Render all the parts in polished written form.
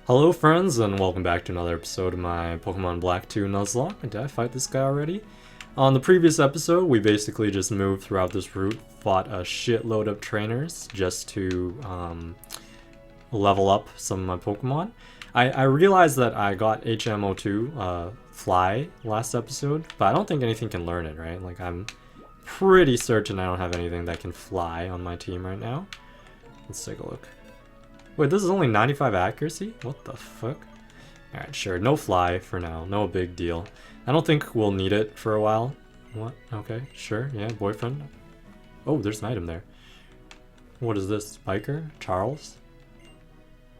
Hello friends, and welcome back to another episode of my Pokemon Black 2 Nuzlocke. Did I fight this guy already? On the previous episode, we basically just moved throughout this route, fought a shitload of trainers just to level up some of my Pokemon. I realized that I got HMO2 Fly last episode, but I don't think anything can learn it, right? Like, I'm pretty certain I don't have anything that can fly on my team right now. Let's take a look. Wait, this is only 95 accuracy? What the fuck? Alright, sure. No fly for now. No big deal. I don't think we'll need it for a while. What? Okay, sure. Yeah, boyfriend. Oh, there's an item there. What is this? Biker? Charles?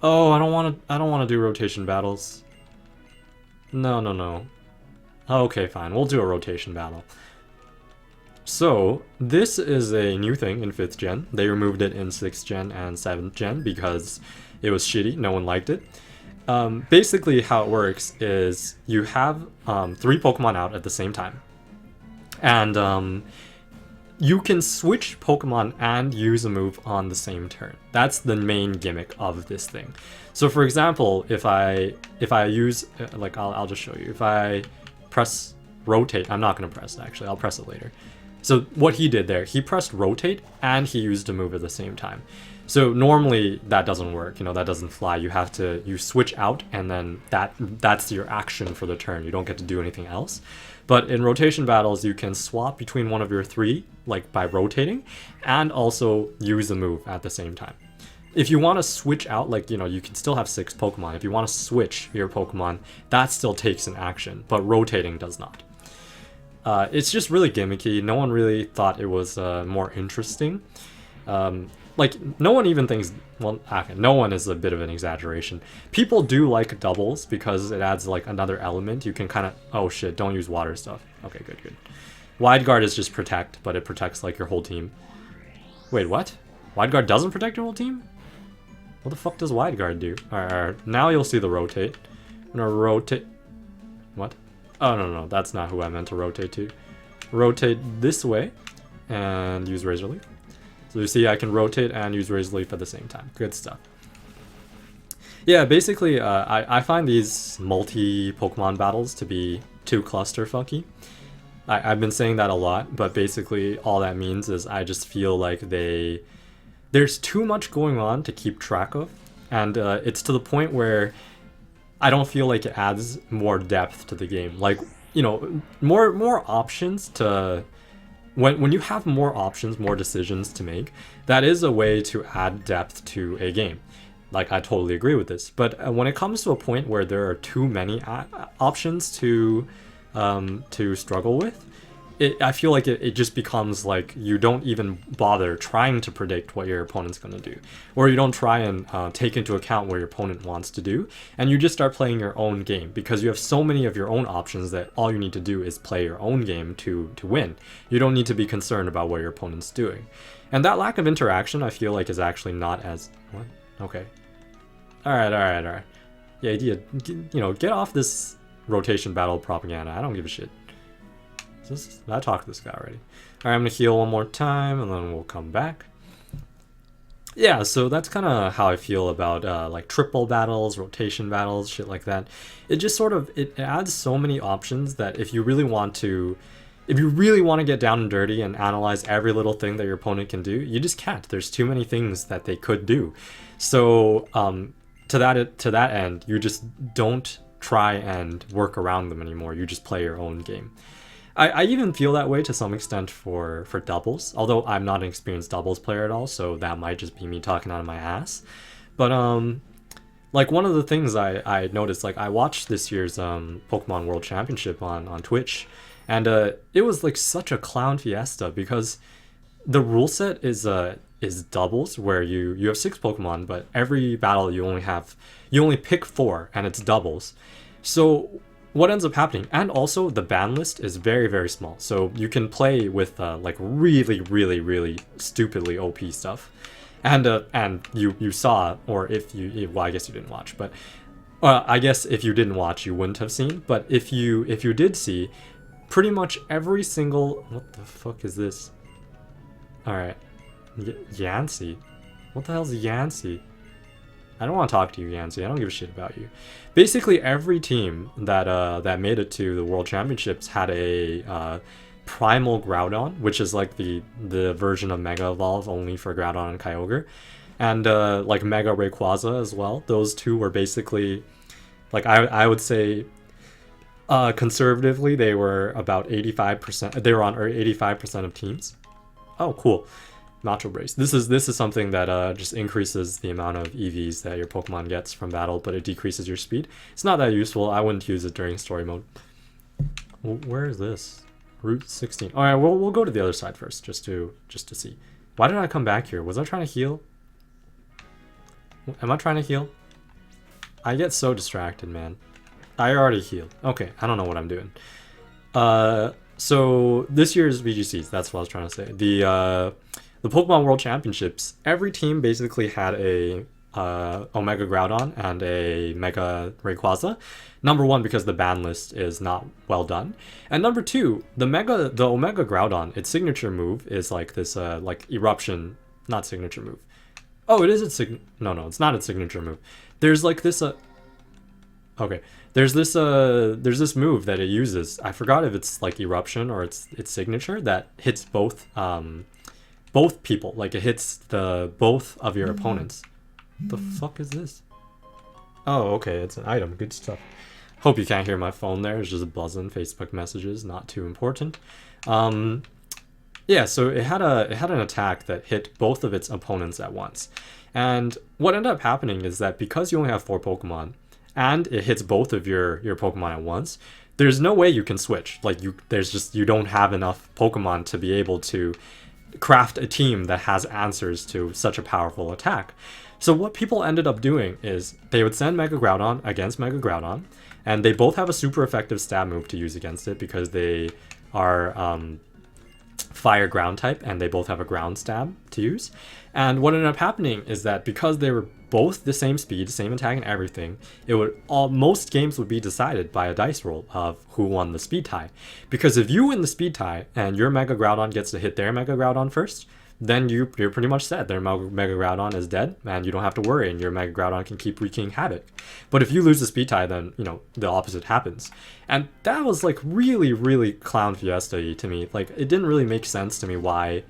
Oh, I don't want to do rotation battles. No. Okay, fine. We'll do a rotation battle. So, this is a new thing in 5th gen. They removed it in 6th gen and 7th gen because it was shitty, no one liked it. Basically how it works is you have 3 Pokemon out at the same time. And you can switch Pokemon and use a move on the same turn. That's the main gimmick of this thing. So for example, if I use, like I'll just show you. If I press rotate, I'm not going to press it actually, I'll press it later. So what he did there, he pressed rotate and he used a move at the same time. So normally that doesn't work, you know, that doesn't fly. You switch out and then that's your action for the turn. You don't get to do anything else. But in rotation battles, you can swap between one of your 3, like by rotating, and also use a move at the same time. If you want to switch out, like, you know, you can still have 6 Pokemon. If you want to switch your Pokemon, that still takes an action, but rotating does not. It's just really gimmicky. No one really thought it was more interesting. Like, no one even thinks... Well, okay, no one is a bit of an exaggeration. People do like doubles because it adds, like, another element. You can kind of... Oh, shit, don't use water stuff. Okay, good. Wide Guard is just protect, but it protects, like, your whole team. Wait, what? Wide Guard doesn't protect your whole team? What the fuck does Wide Guard do? Alright, now you'll see the rotate. I'm gonna rotate... What? Oh, no, that's not who I meant to rotate to. Rotate this way and use Razor Leaf. So you see I can rotate and use Razor Leaf at the same time. Good stuff. Yeah, basically, I find these multi-Pokemon battles to be too clusterfucky. I've been saying that a lot, but basically all that means is I just feel like there's too much going on to keep track of. And it's to the point where I don't feel like it adds more depth to the game. Like, you know, more options to... When you have more options, more decisions to make, that is a way to add depth to a game. Like, I totally agree with this. But when it comes to a point where there are too many options to struggle with, I feel like it just becomes like you don't even bother trying to predict what your opponent's going to do. Or you don't try and take into account what your opponent wants to do. And you just start playing your own game because you have so many of your own options that all you need to do is play your own game to win. You don't need to be concerned about what your opponent's doing. And that lack of interaction, I feel like, is actually not as... What? Okay. Alright. The idea, you know, get off this rotation battle propaganda. I don't give a shit. I talked to this guy already. Alright, I'm gonna heal one more time and then we'll come back. Yeah, so that's kind of how I feel about like triple battles, rotation battles, shit like that. It just sort of, it adds so many options that if you really want to get down and dirty and analyze every little thing that your opponent can do, you just can't. There's too many things that they could do. So to that end, you just don't try and work around them anymore. You just play your own game. I even feel that way to some extent for doubles, although I'm not an experienced doubles player at all, so that might just be me talking out of my ass. But like one of the things I noticed, like I watched this year's Pokemon World Championship on Twitch, and it was like such a clown fiesta because the rule set is doubles, where you have 6 Pokemon, but every battle you only pick 4, and it's doubles. So what ends up happening, and also the ban list is very, very small, so you can play with like really stupidly OP stuff, and you saw, or if you, well, I guess you didn't watch, but I guess if you didn't watch you wouldn't have seen, but if you did see, pretty much every single... What the fuck is this? Alright, Yancey. What the hell's Yancey? I don't want to talk to you, Yancy. I don't give a shit about you. Basically, every team that that made it to the World Championships had a Primal Groudon, which is like the version of Mega Evolve only for Groudon and Kyogre, and like Mega Rayquaza as well. Those two were basically, like, I would say, conservatively, they were about 85%. They were on 85% of teams. Oh, cool. Nacho Brace. This is something that just increases the amount of EVs that your Pokemon gets from battle, but it decreases your speed. It's not that useful. I wouldn't use it during story mode. Where is this? Route 16. All right, we'll go to the other side first, just to see. Why did I come back here? Was I trying to heal? Am I trying to heal? I get so distracted, man. I already healed. Okay, I don't know what I'm doing. So this year's VGCs, that's what I was trying to say. The Pokemon World Championships, every team basically had a Omega Groudon and a Mega Rayquaza. Number one, because the ban list is not well done, and number two, the Omega Groudon, its signature move is like this like eruption, not signature move. Oh, it is its no, it's not its signature move. There's like this okay. There's this move that it uses. I forgot if it's like eruption or its signature that hits both people. Like it hits both of your opponents. The fuck is this? Oh, okay, it's an item. Good stuff. Hope you can't hear my phone there. It's just buzzing. Facebook messages, not too important. Yeah, so it had an attack that hit both of its opponents at once. And what ended up happening is that because you only have 4 Pokemon, and it hits both of your Pokemon at once, there's no way you can switch. Like you don't have enough Pokemon to be able to craft a team that has answers to such a powerful attack. So what people ended up doing is they would send Mega Groudon against Mega Groudon, and they both have a super effective stab move to use against it because they are fire ground type, and they both have a ground stab to use. And what ended up happening is that because they were both the same speed, same attack and everything, most games would be decided by a dice roll of who won the speed tie. Because if you win the speed tie and your Mega Groudon gets to hit their Mega Groudon first, then you're pretty much set. Their Mega Groudon is dead, and you don't have to worry, and your Mega Groudon can keep wreaking havoc. But if you lose the speed tie, then, you know, the opposite happens. And that was, like, really, really Clown Fiesta-y to me. Like, it didn't really make sense to me why...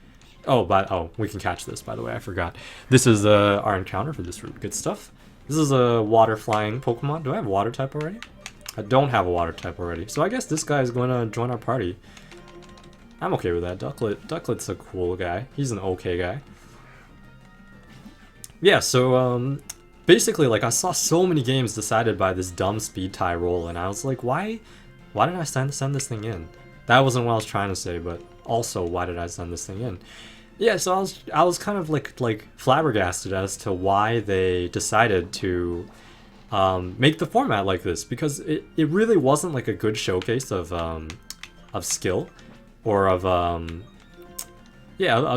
Oh, we can catch this, by the way, I forgot. This is our encounter for this route. Good stuff. This is a water-flying Pokemon. Do I have water type already? I don't have a water type already. So I guess this guy is going to join our party. I'm okay with that. Ducklet's a cool guy. He's an okay guy. Yeah, so basically, like, I saw so many games decided by this dumb speed tie roll, and I was like, why did I send this thing in? That wasn't what I was trying to say, but also, why did I send this thing in? Yeah, so I was kind of like flabbergasted as to why they decided to make the format like this, because it really wasn't like a good showcase of skill. Or of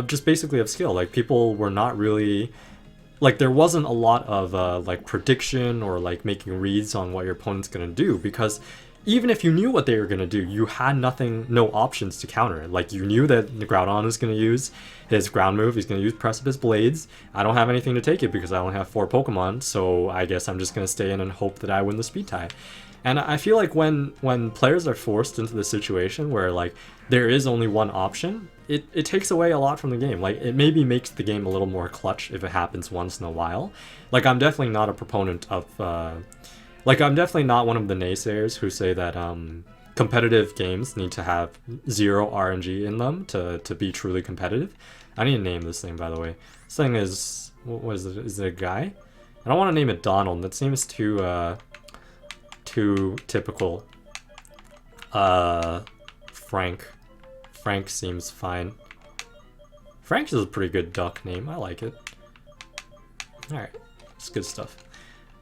just basically of skill. Like, people were not really, like, there wasn't a lot of like prediction or like making reads on what your opponent's gonna do, because even if you knew what they were gonna do, you had no options to counter it. Like, you knew that the Groudon is gonna use his ground move, he's gonna use Precipice Blades. I don't have anything to take it because I only have 4 Pokemon, so I guess I'm just gonna stay in and hope that I win the speed tie. And I feel like when players are forced into the situation where, like, there is only one option, it takes away a lot from the game. Like, it maybe makes the game a little more clutch if it happens once in a while. Like, I'm definitely not a proponent of... like, I'm definitely not one of the naysayers who say that competitive games need to have 0 RNG in them to be truly competitive. I need to name this thing, by the way. This thing is... what is it? Is it a guy? I don't want to name it Donald. That seems too typical. Frank seems fine. Frank is a pretty good duck name. I like it. Alright, it's good stuff.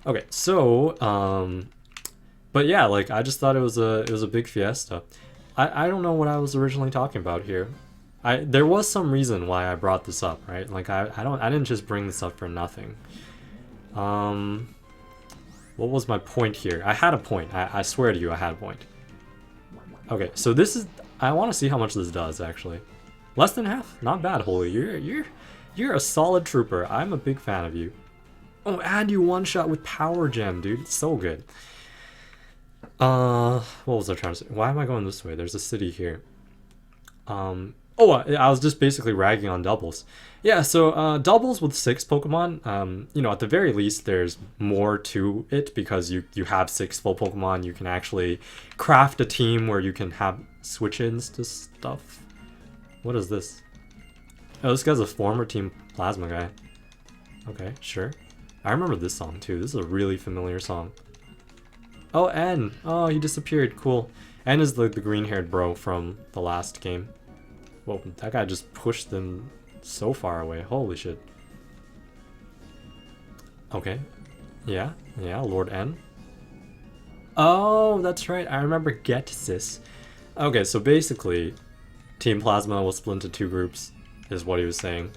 Okay, so but yeah, like, I just thought it was a big fiesta. I don't know what I was originally talking about here. There was some reason why I brought this up, right? Like, I didn't just bring this up for nothing. What was my point here? I had a point. I swear to you, I had a point. Okay, so this is... I want to see how much this does, actually. Less than half? Not bad, Holy. You're a solid trooper. I'm a big fan of you. Oh, and you one-shot with Power Gem, dude. It's so good. What was I trying to say? Why am I going this way? There's a city here. Oh, I was just basically ragging on doubles. Yeah, so doubles with 6 Pokemon, you know, at the very least, there's more to it because you have 6 full Pokemon. You can actually craft a team where you can have switch-ins to stuff. What is this? Oh, this guy's a former Team Plasma guy. Okay, sure. I remember this song too. This is a really familiar song. Oh, N! Oh, he disappeared. Cool. N is the green-haired bro from the last game. Whoa, that guy just pushed them so far away. Holy shit. Okay. Yeah, Lord N. Oh, that's right. I remember Get Sis. Okay, so basically, Team Plasma was split into 2 groups, is what he was saying.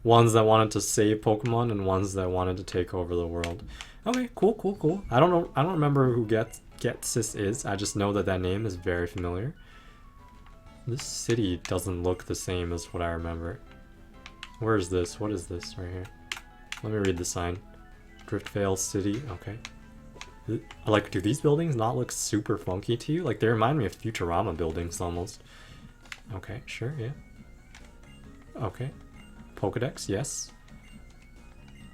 Ones that wanted to save Pokemon and ones that wanted to take over the world. Okay, cool. I don't remember who Get Sis is. I just know that name is very familiar. This city doesn't look the same as what I remember. Where is this? What is this right here? Let me read the sign. Driftvale City. Okay. Like, do these buildings not look super funky to you? Like, they remind me of Futurama buildings almost. Okay, sure, yeah. Okay. Pokedex, yes.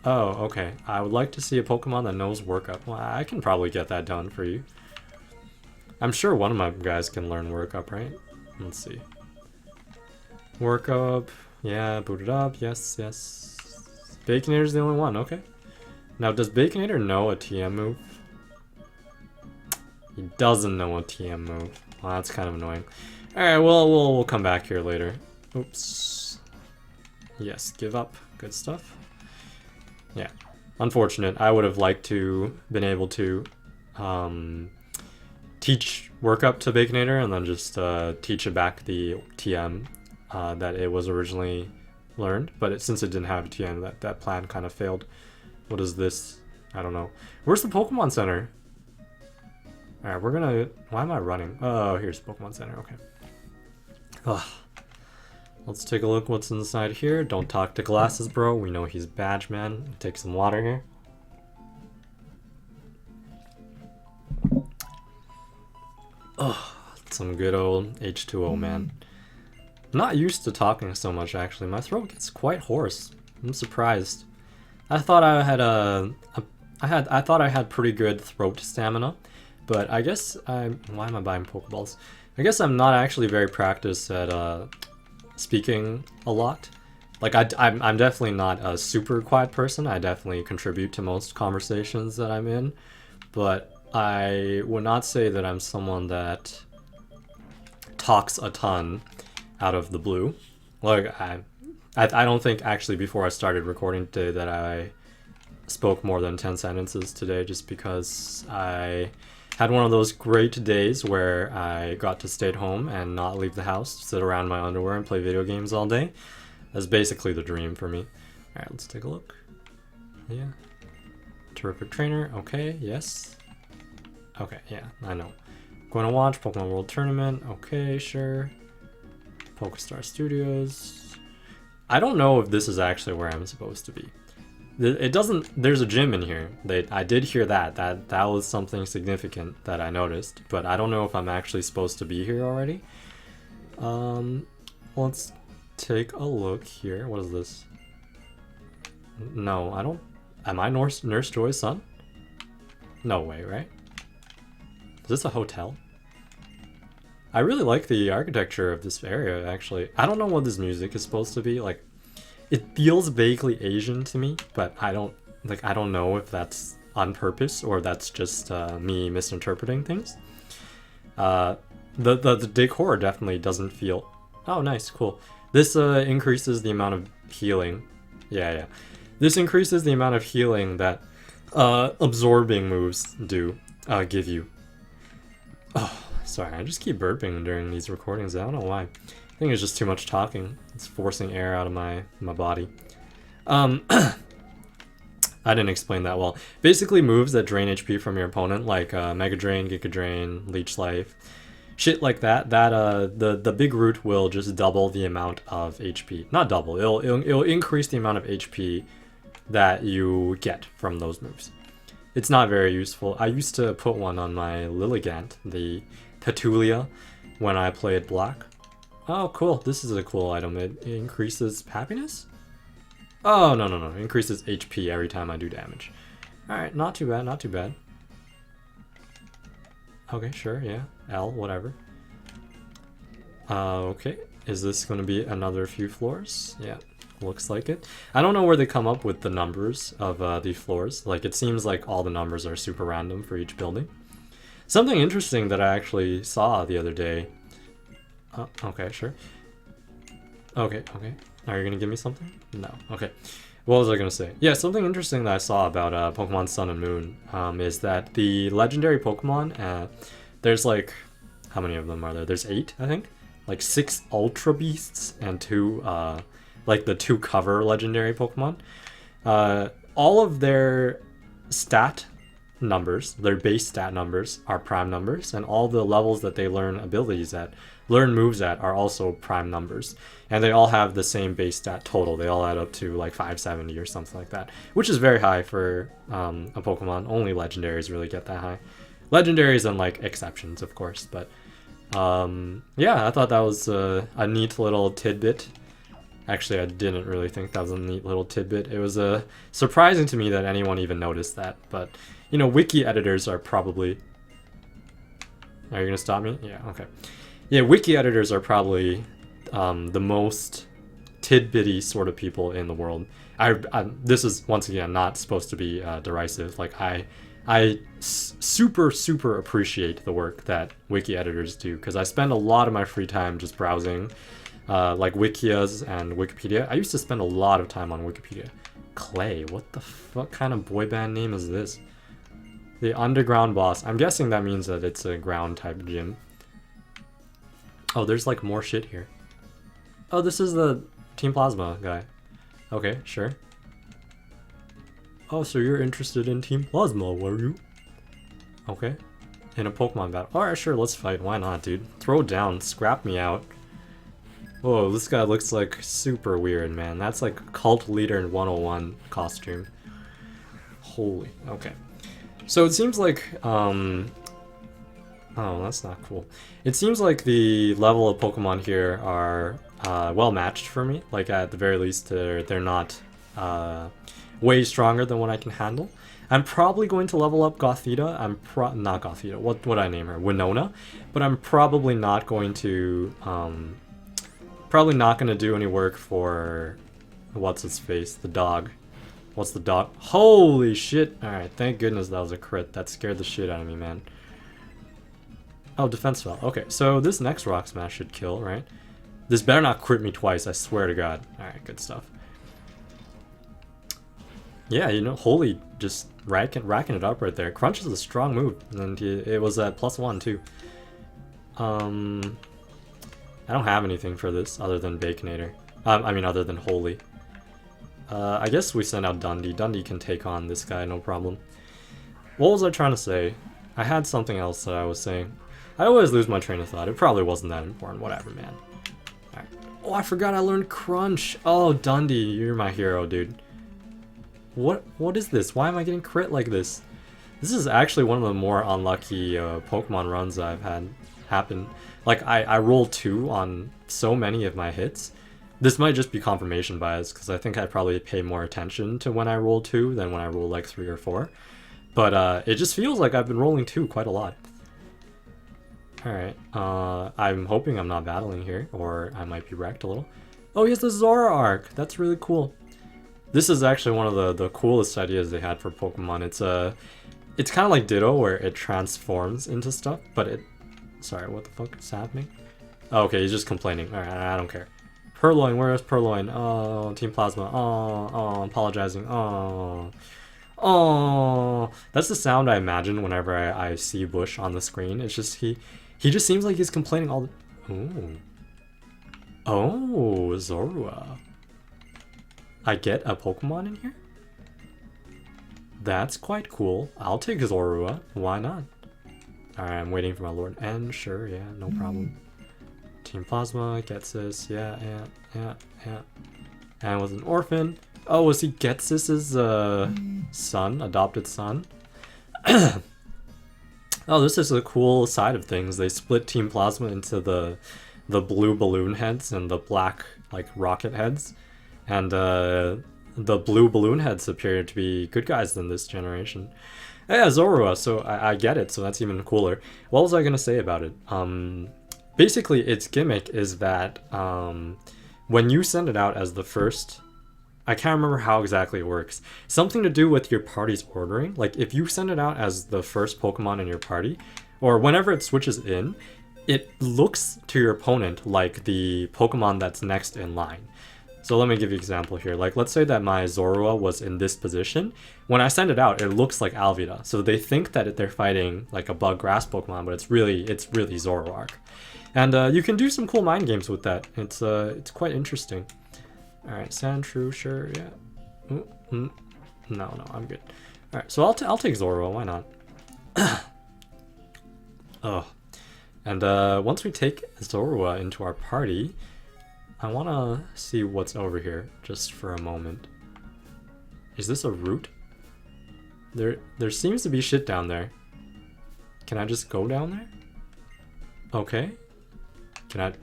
Oh, okay. I would like to see a Pokemon that knows Workup. Well, I can probably get that done for you. I'm sure one of my guys can learn Workup, right? Let's see. Workup. Yeah, boot it up. Yes. Baconator's the only one. Okay. Now, does Baconator know a TM move? He doesn't know a TM move. Well, that's kind of annoying. Alright, well, we'll come back here later. Oops. Yes, give up. Good stuff. Yeah. Unfortunate. I would have liked to been able to teach Workup to Baconator and then just teach it back the TM that it was originally learned. But since it didn't have a TM, that plan kind of failed. What is this? I don't know. Where's the Pokemon Center? Alright, we're gonna... Why am I running? Oh, here's Pokemon Center. Okay. Ugh. Let's take a look what's inside here. Don't talk to glasses, bro. We know he's badge man. Take some water here. Ugh, some good old H2O, man. I'm not used to talking so much, actually. My throat gets quite hoarse. I'm surprised. I thought I had pretty good throat stamina, but I guess why am I buying Pokeballs? I guess I'm not actually very practiced at speaking a lot. Like I'm definitely not a super quiet person. I definitely contribute to most conversations that I'm in, but I would not say that I'm someone that talks a ton out of the blue. Like I don't think actually before I started recording today that I spoke more than 10 sentences today, just because I had one of those great days where I got to stay at home and not leave the house, sit around my underwear and play video games all day. That's basically the dream for me. Alright, let's take a look. Yeah. Terrific trainer. Okay, yes. Okay, yeah, I know. Going to watch Pokemon World Tournament. Okay, sure. Pokestar Studios. I don't know if this is actually where I'm supposed to be. It doesn't... There's a gym in here. I did hear that. That was something significant that I noticed. But I don't know if I'm actually supposed to be here already. Let's take a look here. What is this? No, I don't... Am I Nurse Joy's son? No way, right? Is this a hotel? I really like the architecture of this area, actually. I don't know what this music is supposed to be. Like, it feels vaguely Asian to me, but I don't know if that's on purpose or that's just me misinterpreting things. The decor definitely doesn't feel... Oh, nice, cool. This increases the amount of healing. Yeah. This increases the amount of healing that absorbing moves do give you. Oh, sorry, I just keep burping during these recordings. I don't know why. I think it's just too much talking. It's forcing air out of my body. I didn't explain that well. Basically, moves that drain HP from your opponent, like Mega Drain, Giga Drain, Leech Life, shit like that. The big root will just double the amount of HP. Not double. It'll increase the amount of HP that you get from those moves. It's not very useful. I used to put one on my Lilligant, the Petulia, when I played Black. Oh, cool. This is a cool item. It increases happiness? Oh, no, no, no. It increases HP every time I do damage. Alright, not too bad, not too bad. Okay, sure, yeah. L, whatever. Okay. Is this going to be another few floors? Yeah, looks like it. I don't know where they come up with the numbers of the floors. Like, it seems like all the numbers are super random for each building. Something interesting that I actually saw the other day. Okay, sure. Okay, okay. Are you gonna give me something? No. Okay. What was I gonna say? Yeah, something interesting that I saw about Pokemon Sun and Moon is that the legendary Pokemon, there's like, how many of them are there? There's 8, I think. Like 6 Ultra Beasts and 2, like the 2 cover legendary Pokemon. All of their stat numbers, their base stat numbers, are prime numbers, and all the levels that they learn abilities at, learn moves at, are also prime numbers. And they all have the same base stat total. They all add up to like 570 or something like that, which is very high for a Pokemon. Only legendaries really get that high. Legendaries and like exceptions, of course, but yeah, I thought that was a neat little tidbit. Actually, I didn't really think that was a neat little tidbit. It was surprising to me that anyone even noticed that, but you know, wiki editors are probably... Are you gonna stop me? Yeah, okay. Yeah, wiki editors are probably the most tidbitty sort of people in the world. This is, once again, not supposed to be derisive. Like, I super appreciate the work that wiki editors do, because I spend a lot of my free time just browsing like wikias and Wikipedia. I used to spend a lot of time on Wikipedia. Clay, what the fuck kind of boy band name is this? The underground boss. I'm guessing that means that it's a ground type gym. Oh, there's like more shit here. Oh, this is the Team Plasma guy. Okay, sure. Oh, so you're interested in Team Plasma, were you? Okay. In a Pokemon battle. Alright, sure, let's fight. Why not, dude? Throw down, scrap me out. Whoa, this guy looks like super weird, man. That's like Cult Leader 101 costume. Holy, okay. So it seems like, oh, that's not cool. It seems like the level of Pokemon here are well matched for me. Like, at the very least, they're not way stronger than what I can handle. I'm probably going to level up Gothita. Not Gothita. What would I name her? Winona. But I'm probably not going to do any work for what's its face, the dog. What's the dog? Holy shit! All right, thank goodness that was a crit. That scared the shit out of me, man. Oh, defense fell. Okay, so this next Rock Smash should kill, right? This better not crit me twice, I swear to God. Alright, good stuff. Yeah, you know, holy, just racking it up right there. Crunch is a strong move, and it was at +1 too. I don't have anything for this other than Baconator. I mean, other than Holy. I guess we send out Dundee. Dundee can take on this guy, no problem. What was I trying to say? I had something else that I was saying. I always lose my train of thought. It probably wasn't that important. Whatever, man. Alright. Oh, I forgot I learned Crunch. Oh, Dundee, you're my hero, dude. What is this? Why am I getting crit like this? This is actually one of the more unlucky Pokemon runs I've had happen. Like, I rolled 2 on so many of my hits. This might just be confirmation bias, because I think I probably pay more attention to when I roll 2 than when I roll like 3 or 4. But it just feels like I've been rolling 2 quite a lot. Alright, I'm hoping I'm not battling here, or I might be wrecked a little. Oh, he has the Zoroark! That's really cool. This is actually one of the coolest ideas they had for Pokemon. It's kind of like Ditto, where it transforms into stuff, but it... Sorry, what the fuck is happening? Oh, okay, he's just complaining. Alright, I don't care. Purloin, where is Purloin? Oh, Team Plasma. Oh, apologizing. Oh, that's the sound I imagine whenever I see Bush on the screen. It's just he just seems like he's complaining all the... Ooh. Oh, Zorua. I get a Pokemon in here? That's quite cool. I'll take Zorua. Why not? Alright, I'm waiting for my Lord. And sure, yeah, no problem. Team Plasma gets this. Yeah. And with an Orphan. Oh, was he Ghetsis' son, adopted son? Oh, this is a cool side of things. They split Team Plasma into the blue balloon heads and the black like rocket heads, and the blue balloon heads appear to be good guys in this generation. Yeah, Zorua, so I get it, so that's even cooler. What was I gonna say about it? Basically, its gimmick is that when you send it out as the first, I can't remember how exactly it works. Something to do with your party's ordering. Like, if you send it out as the first Pokemon in your party, or whenever it switches in, it looks to your opponent like the Pokemon that's next in line. So let me give you an example here. Like, let's say that my Zorua was in this position. When I send it out, it looks like Alvida. So they think that they're fighting like a bug grass Pokemon, but it's really Zoroark. And you can do some cool mind games with that. It's quite interesting. All right, Sandshrew, sure, yeah. No, I'm good. All right, so I'll take Zorua. Why not? Oh, and once we take Zorua into our party, I want to see what's over here just for a moment. Is this a route? There seems to be shit down there. Can I just go down there? Okay. Can I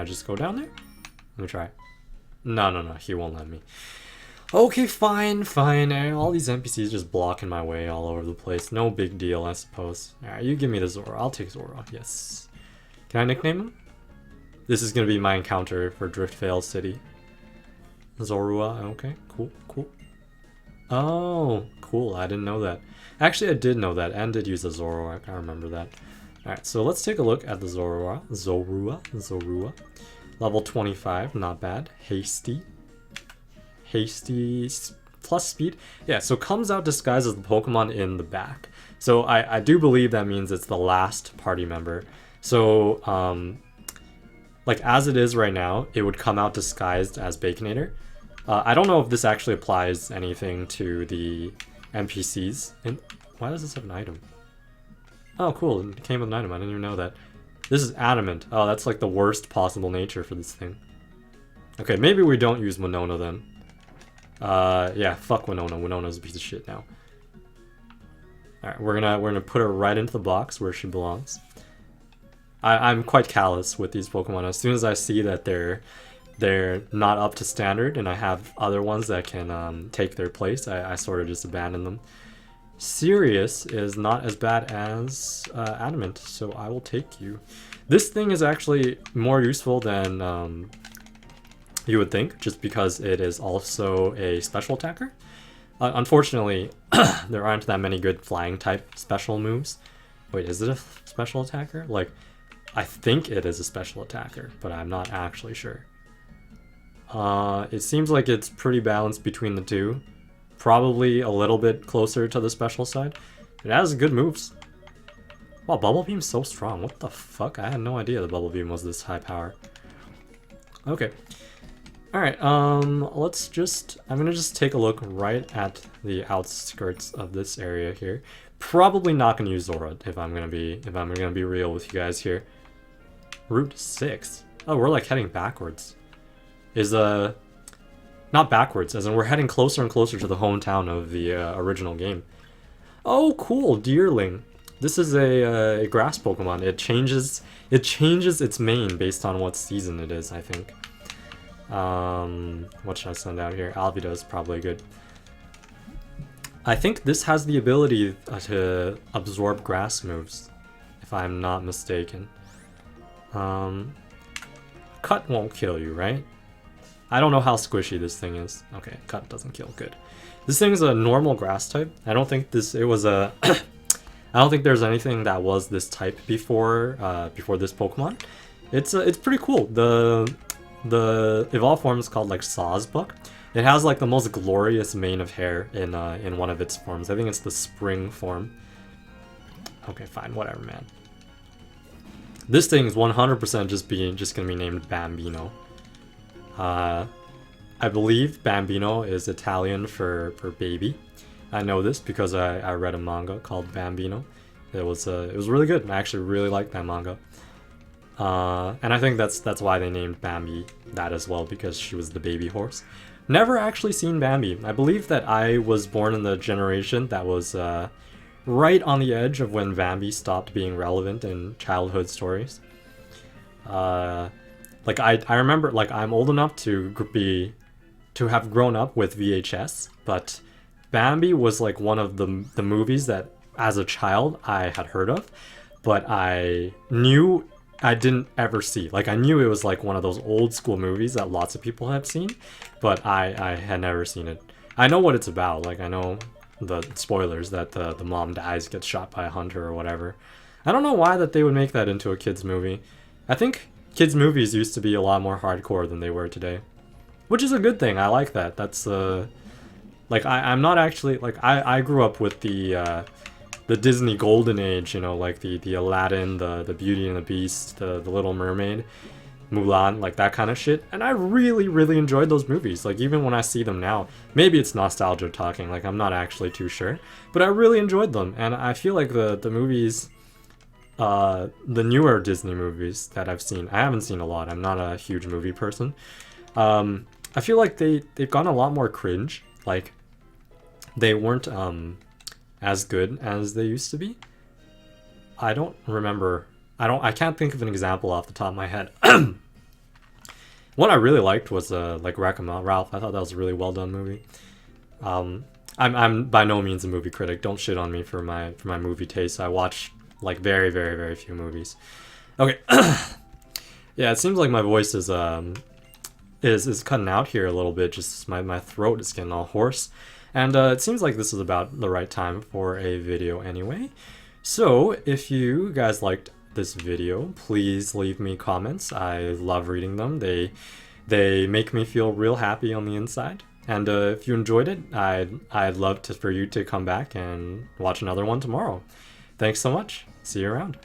just go down there? Let me try. No, he won't let me. Okay, fine. All these NPCs just blocking my way all over the place. No big deal, I suppose. Alright, you give me the Zora. I'll take Zora, yes. Can I nickname him? This is gonna be my encounter for Driftvale City. Zorua, okay, cool. Oh, cool, I didn't know that. Actually, I did know that, and did use a Zoroark, I remember that. Alright, so let's take a look at the Zorua. Level 25, not bad. Hasty plus speed. Yeah, so comes out disguised as the Pokemon in the back. So I do believe that means it's the last party member. So, like as it is right now, it would come out disguised as Baconator. I don't know if this actually applies anything to the NPCs. And why does this have an item? Oh, cool, it came with an item, I didn't even know that. This is adamant. Oh, that's like the worst possible nature for this thing. Okay, maybe we don't use Winona then. Yeah, fuck Winona. Winona's a piece of shit now. Alright, we're gonna put her right into the box where she belongs. I'm quite callous with these Pokemon. As soon as I see that they're not up to standard and I have other ones that can take their place, I sort of just abandon them. Sirius is not as bad as Adamant, so I will take you. This thing is actually more useful than you would think, just because it is also a special attacker. Unfortunately, there aren't that many good flying type special moves. Wait, is it a special attacker? Like, I think it is a special attacker, but I'm not actually sure. It seems like it's pretty balanced between the two. Probably a little bit closer to the special side. It has good moves. Wow, Bubble Beam's so strong. What the fuck? I had no idea the Bubble Beam was this high power. Okay. Alright, I'm gonna just take a look right at the outskirts of this area here. Probably not gonna use Zora if I'm gonna be real with you guys here. Route 6. Oh, we're like heading backwards. Not backwards, as in we're heading closer and closer to the hometown of the original game. Oh, cool, Deerling. This is a grass Pokemon. It changes its mane based on what season it is, I think. What should I send out here? Alvida is probably good. I think this has the ability to absorb grass moves, if I'm not mistaken. Cut won't kill you, right? I don't know how squishy this thing is. Okay, Cut doesn't kill, good. This thing's a normal grass type. I don't think there's anything that was this type before this Pokemon. It's pretty cool. The evolved form is called like Sawsbuck. It has like the most glorious mane of hair in one of its forms. I think it's the spring form. Okay, fine, whatever, man. This thing is 100% just gonna be named Bambino. I believe Bambino is Italian for baby. I know this because I read a manga called Bambino. It was really good. I actually really liked that manga. And I think that's why they named Bambi that as well, because she was the baby horse. Never actually seen Bambi. I believe that I was born in the generation that was right on the edge of when Bambi stopped being relevant in childhood stories. Like I remember, like I'm old enough to have grown up with VHS, but Bambi was like one of the movies that as a child I had heard of, but I knew I didn't ever see. Like I knew it was like one of those old school movies that lots of people have seen, but I had never seen it. I know what it's about. Like I know the spoilers that the mom dies, gets shot by a hunter or whatever. I don't know why that they would make that into a kids movie. I think kids movies used to be a lot more hardcore than they were today, which is a good thing. I like that. That's like I'm not actually like I grew up with the Disney Golden Age, you know, like the Aladdin, the Beauty and the Beast, the Little Mermaid, Mulan, like that kind of shit. And I really, really enjoyed those movies. Like even when I see them now, maybe it's nostalgia talking, like I'm not actually too sure, but I really enjoyed them. And I feel like the movies, the newer Disney movies that I've seen, I haven't seen a lot. I'm not a huge movie person. I feel like they've gone a lot more cringe. Like they weren't as good as they used to be. I don't remember. I can't think of an example off the top of my head. One I really liked was like Wreck-It Ralph. I thought that was a really well done movie. I'm by no means a movie critic. Don't shit on me for my movie taste. I watch like very, very, very few movies. Okay. Yeah, it seems like my voice is cutting out here a little bit. Just my throat is getting all hoarse. And it seems like this is about the right time for a video anyway. So if you guys liked this video, please leave me comments. I love reading them. They make me feel real happy on the inside. And if you enjoyed it, I'd love for you to come back and watch another one tomorrow. Thanks so much. See you around.